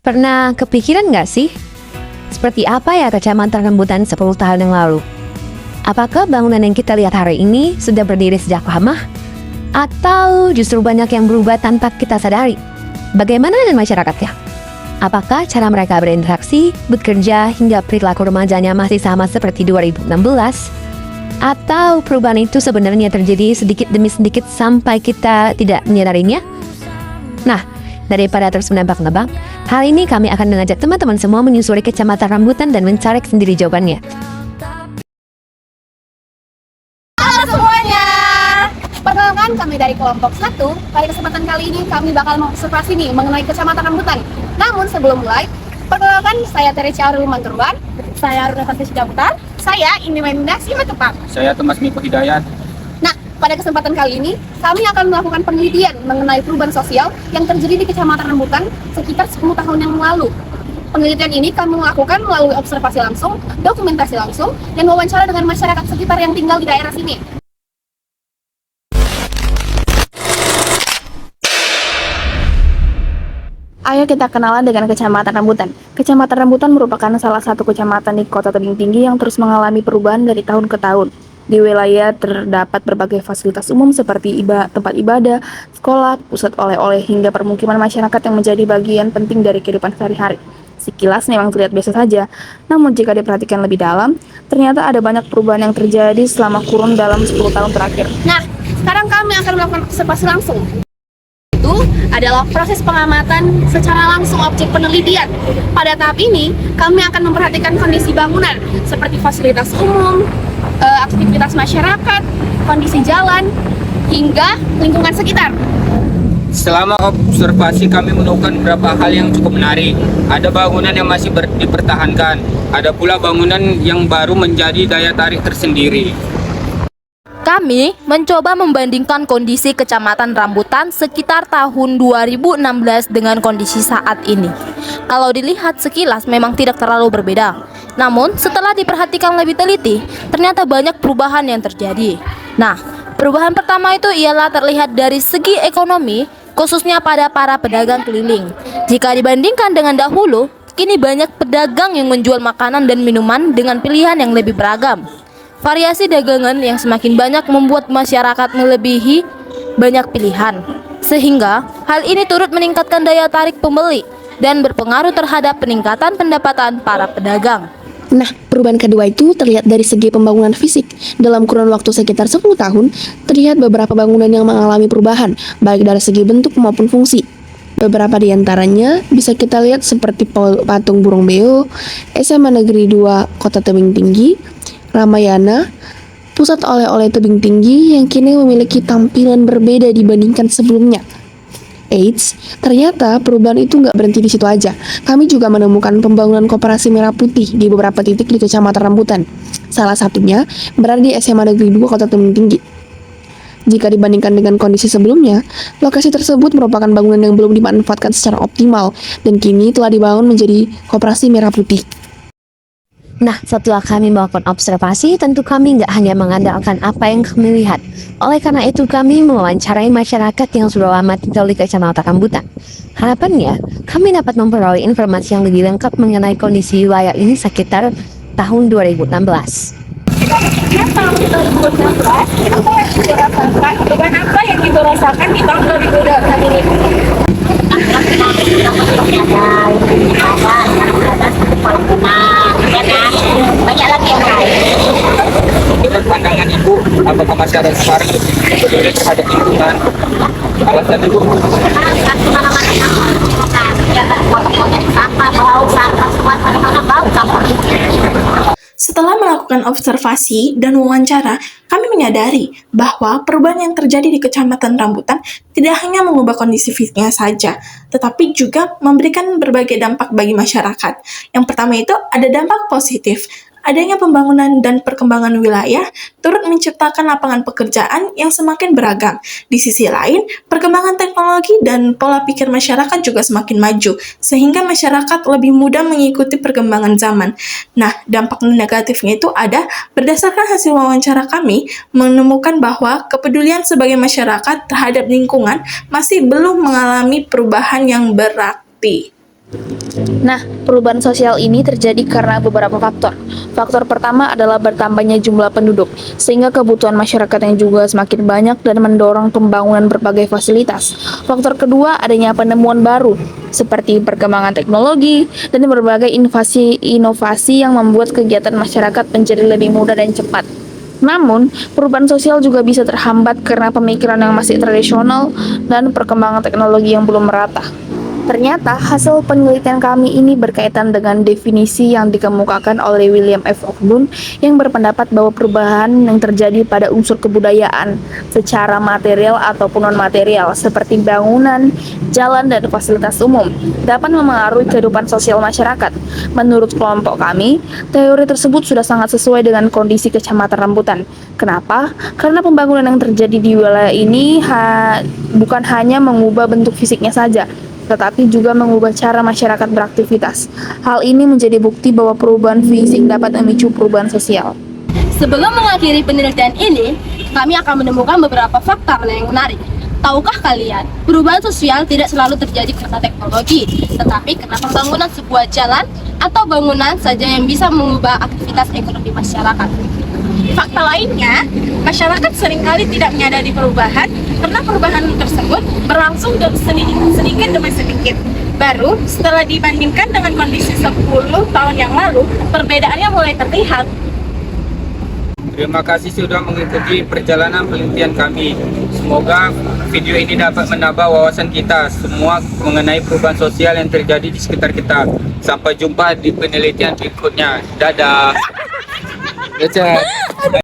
Pernah kepikiran nggak sih? Seperti apa ya Kecamatan Rambutan 10 tahun yang lalu? Apakah bangunan yang kita lihat hari ini sudah berdiri sejak lama? Atau justru banyak yang berubah tanpa kita sadari? Bagaimana dengan masyarakatnya? Apakah cara mereka berinteraksi, bekerja, hingga perilaku remajanya masih sama seperti 2016? Atau perubahan itu sebenarnya terjadi sedikit demi sedikit sampai kita tidak menyadarinya? Nah, daripada terus menebak-nebak, hari ini kami akan mengajak teman-teman semua menyusuri Kecamatan Rambutan dan mencari sendiri jawabannya. Halo semuanya, perkenalkan kami dari kelompok 1. Pada kesempatan kali ini kami bakal mengobservasi nih mengenai Kecamatan Rambutan. Namun sebelum mulai, perkenalkan saya Tere Ciarul Manturban, saya Runa Santi Sidaputar, saya Indi Mainunda Simatupang. Saya Thomas Miko Hidayat. Nah, pada kesempatan kali ini kami akan melakukan penelitian mengenai perubahan sosial yang terjadi di Kecamatan Rambutan sekitar 10 tahun yang lalu. Penelitian ini kami lakukan melalui observasi langsung, dokumentasi langsung, dan wawancara dengan masyarakat sekitar yang tinggal di daerah sini. Ayo kita kenalan dengan Kecamatan Rambutan. Kecamatan Rambutan merupakan salah satu kecamatan di Kota Tebing Tinggi yang terus mengalami perubahan dari tahun ke tahun. Di wilayah terdapat berbagai fasilitas umum seperti tempat ibadah, sekolah, pusat oleh-oleh, hingga permukiman masyarakat yang menjadi bagian penting dari kehidupan sehari-hari. Sekilas memang terlihat biasa saja, namun jika diperhatikan lebih dalam, ternyata ada banyak perubahan yang terjadi selama kurun dalam 10 tahun terakhir. Nah, sekarang kami akan melakukan observasi langsung. Itu adalah proses pengamatan secara langsung objek penelitian. Pada tahap ini, kami akan memperhatikan kondisi bangunan seperti fasilitas umum, aktivitas masyarakat, kondisi jalan, hingga lingkungan sekitar. Selama observasi kami menemukan beberapa hal yang cukup menarik. Ada bangunan yang masih dipertahankan, ada pula bangunan yang baru menjadi daya tarik tersendiri. Kami mencoba membandingkan kondisi Kecamatan Rambutan sekitar tahun 2016 dengan kondisi saat ini. Kalau dilihat sekilas memang tidak terlalu berbeda. Namun setelah diperhatikan lebih teliti, ternyata banyak perubahan yang terjadi. Nah, perubahan pertama itu ialah terlihat dari segi ekonomi, khususnya pada para pedagang keliling. Jika dibandingkan dengan dahulu, kini banyak pedagang yang menjual makanan dan minuman dengan pilihan yang lebih beragam. Variasi dagangan yang semakin banyak membuat masyarakat melebihi banyak pilihan, sehingga hal ini turut meningkatkan daya tarik pembeli dan berpengaruh terhadap peningkatan pendapatan para pedagang. Nah, perubahan kedua itu terlihat dari segi pembangunan fisik. Dalam kurun waktu sekitar 10 tahun, terlihat beberapa bangunan yang mengalami perubahan, baik dari segi bentuk maupun fungsi. Beberapa di antaranya bisa kita lihat seperti patung burung beo, SMA Negeri 2 Kota Tebing Tinggi, Ramayana, pusat oleh-oleh Tebing Tinggi yang kini memiliki tampilan berbeda dibandingkan sebelumnya. Eits, ternyata perubahan itu nggak berhenti di situ aja. Kami juga menemukan pembangunan koperasi merah putih di beberapa titik di Kecamatan Rambutan. Salah satunya berada di SMA Negeri 2 Kota Tebing Tinggi. Jika dibandingkan dengan kondisi sebelumnya, lokasi tersebut merupakan bangunan yang belum dimanfaatkan secara optimal dan kini telah dibangun menjadi koperasi merah putih. Nah, setelah kami melakukan observasi, tentu kami nggak hanya mengandalkan apa yang kami lihat. Oleh karena itu, kami mewawancarai masyarakat yang sudah lama tinggal di Kecamatan Rambutan. Harapannya, kami dapat memperoleh informasi yang lebih lengkap mengenai kondisi wilayah ini sekitar tahun 2016. Tahun 2016, apa yang ibu rasakan di tahun 2016 ini? Banyak lagi yang lain. Dengan pandangan ibu, apakah masyarakat sekarang lebih peduli terhadap lingkungan? Alasan ibu? Setelah melakukan observasi dan wawancara, kami menyadari bahwa perubahan yang terjadi di Kecamatan Rambutan tidak hanya mengubah kondisi fisiknya saja, tetapi juga memberikan berbagai dampak bagi masyarakat. Yang pertama itu ada dampak positif. Adanya pembangunan dan perkembangan wilayah turut menciptakan lapangan pekerjaan yang semakin beragam. Di sisi lain, perkembangan teknologi dan pola pikir masyarakat juga semakin maju, sehingga masyarakat lebih mudah mengikuti perkembangan zaman. Nah, dampak negatifnya itu ada berdasarkan hasil wawancara kami menemukan bahwa kepedulian sebagai masyarakat terhadap lingkungan masih belum mengalami perubahan yang berarti. Nah, perubahan sosial ini terjadi karena beberapa faktor. Faktor pertama adalah bertambahnya jumlah penduduk, sehingga kebutuhan masyarakat yang juga semakin banyak dan mendorong pembangunan berbagai fasilitas. Faktor kedua, adanya penemuan baru, seperti perkembangan teknologi dan berbagai inovasi yang membuat kegiatan masyarakat menjadi lebih mudah dan cepat. Namun, perubahan sosial juga bisa terhambat karena pemikiran yang masih tradisional dan perkembangan teknologi yang belum merata. Ternyata, hasil penelitian kami ini berkaitan dengan definisi yang dikemukakan oleh William F. Ogden yang berpendapat bahwa perubahan yang terjadi pada unsur kebudayaan secara material ataupun non-material seperti bangunan, jalan, dan fasilitas umum dapat memengaruhi kehidupan sosial masyarakat. Menurut kelompok kami, teori tersebut sudah sangat sesuai dengan kondisi Kecamatan Rambutan. Kenapa? Karena pembangunan yang terjadi di wilayah ini bukan hanya mengubah bentuk fisiknya saja, tetapi juga mengubah cara masyarakat beraktivitas. Hal ini menjadi bukti bahwa perubahan fisik dapat memicu perubahan sosial. Sebelum mengakhiri penelitian ini, kami akan menemukan beberapa fakta yang menarik. Tahukah kalian, perubahan sosial tidak selalu terjadi karena teknologi, tetapi karena pembangunan sebuah jalan atau bangunan saja yang bisa mengubah aktivitas ekonomi masyarakat. Fakta lainnya, masyarakat seringkali tidak menyadari perubahan karena perubahan tersebut berlangsung sedikit demi sedikit. Baru setelah dibandingkan dengan kondisi 10 tahun yang lalu, perbedaannya mulai terlihat. Terima kasih sudah mengikuti perjalanan penelitian kami. Semoga video ini dapat menambah wawasan kita semua mengenai perubahan sosial yang terjadi di sekitar kita. Sampai jumpa di penelitian berikutnya. Dadah. Dadah.